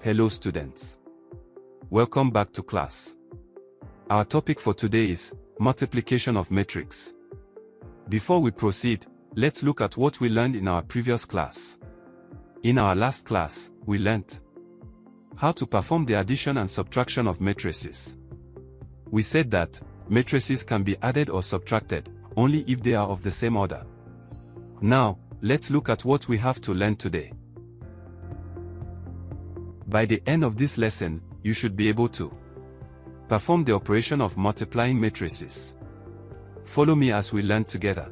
Hello students. Welcome back to class. Our topic for today is multiplication of matrix. Before we proceed, let's look at what we learned in our previous class. In our last class, we learned how to perform the addition and subtraction of matrices. We said that matrices can be added or subtracted only if they are of the same order. Now, let's look at what we have to learn today. By the end of this lesson, you should be able to perform the operation of multiplying matrices. Follow me as we learn together.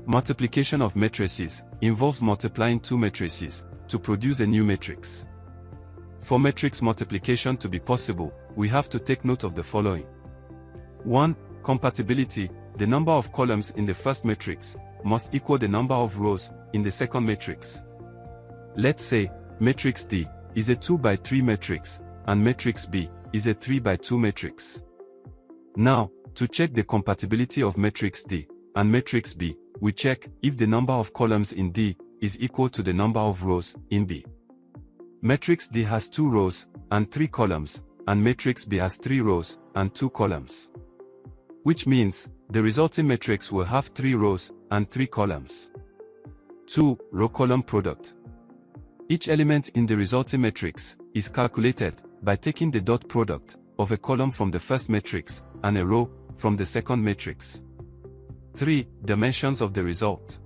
Multiplication of matrices involves multiplying two matrices to produce a new matrix. For matrix multiplication to be possible, we have to take note of the following. 1. Compatibility. The number of columns in the first matrix must equal the number of rows in the second matrix. Let's say, matrix D is a 2 by 3 matrix, and matrix B is a 3 by 2 matrix. Now, to check the compatibility of matrix D and matrix B, we check if the number of columns in D is equal to the number of rows in B. Matrix D has 2 rows and 3 columns, and matrix B has 3 rows and 2 columns. Which means, the resulting matrix will have 3 rows and 3 columns. 2. Row-column product. Each element in the resulting matrix is calculated by taking the dot product of a column from the first matrix and a row from the second matrix. 3. Dimensions of the result.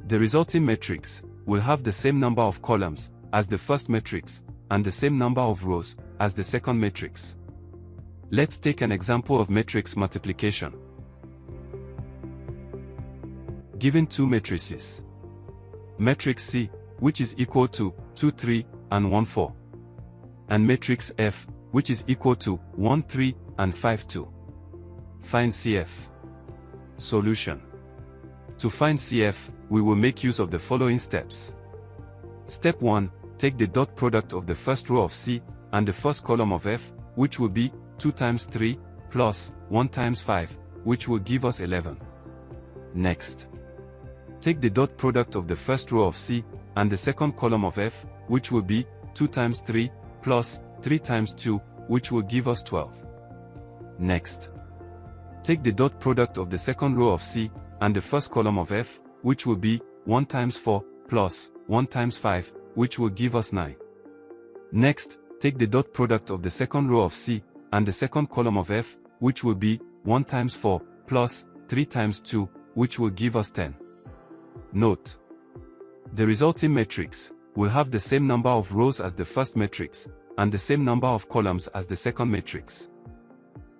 The resulting matrix will have the same number of columns as the first matrix and the same number of rows as the second matrix. Let's take an example of matrix multiplication. Given two matrices. Matrix C, which is equal to 2, 3, and 1, 4. And matrix F, which is equal to 1, 3, and 5, 2. Find CF. Solution. To find CF, we will make use of the following steps. Step 1. Take the dot product of the first row of C and the first column of F, which will be 2 times 3, plus 1 times 5, which will give us 11. Next. Take the dot product of the first row of C and the second column of F, which will be 2 times 3, plus 3 times 2, which will give us 12. Next. Take the dot product of the second row of C and the first column of F, which will be 1 times 4, plus 1 times 5, which will give us 9. Next, take the dot product of the second row of C and the second column of F, which will be 1 times 4, plus 3 times 2, which will give us 10. Note. The resulting matrix will have the same number of rows as the first matrix, and the same number of columns as the second matrix.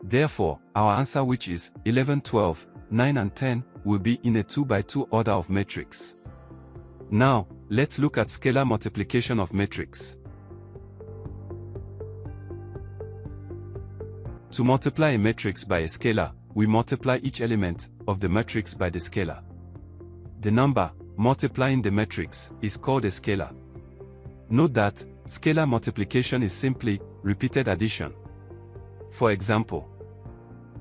Therefore, our answer, which is 11, 12, 9 and 10, will be in a 2 by 2 order of matrix. Now, let's look at scalar multiplication of matrix. To multiply a matrix by a scalar, we multiply each element of the matrix by the scalar. The number multiplying the matrix is called a scalar. Note that scalar multiplication is simply repeated addition. For example,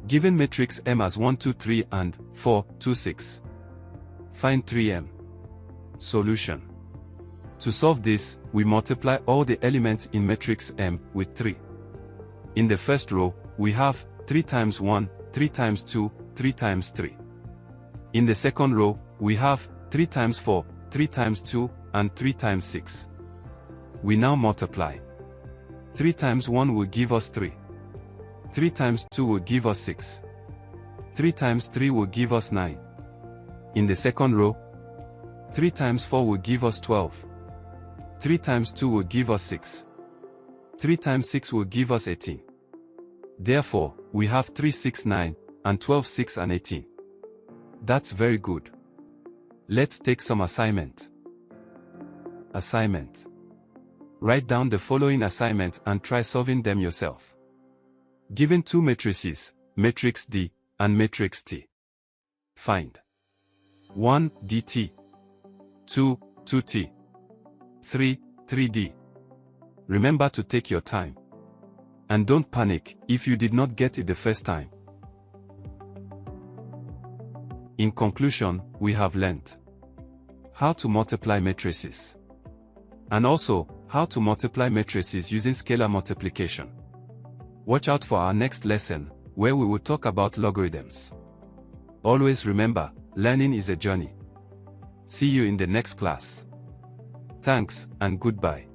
given matrix M as 1, 2, 3 and 4, 2, 6. Find 3M. Solution. To solve this, we multiply all the elements in matrix M with 3. In the first row, we have 3 times 1, 3 times 2, 3 times 3. In the second row, we have 3 times 4, 3 times 2, and 3 times 6. We now multiply. 3 times 1 will give us 3. 3 times 2 will give us 6. 3 times 3 will give us 9. In the second row, 3 times 4 will give us 12. 3 times 2 will give us 6. 3 times 6 will give us 18. Therefore, we have 3, 6, 9, and 12, 6 and 18. That's very good. Let's take some assignment. Assignment. Write down the following assignment and try solving them yourself. Given two matrices, matrix D and matrix T. Find 1. DT 2. 2T 3. 3D. Remember to take your time. And don't panic if you did not get it the first time. In conclusion, we have learnt how to multiply matrices, and also, how to multiply matrices using scalar multiplication. Watch out for our next lesson, where we will talk about logarithms. Always remember, learning is a journey. See you in the next class. Thanks, and goodbye.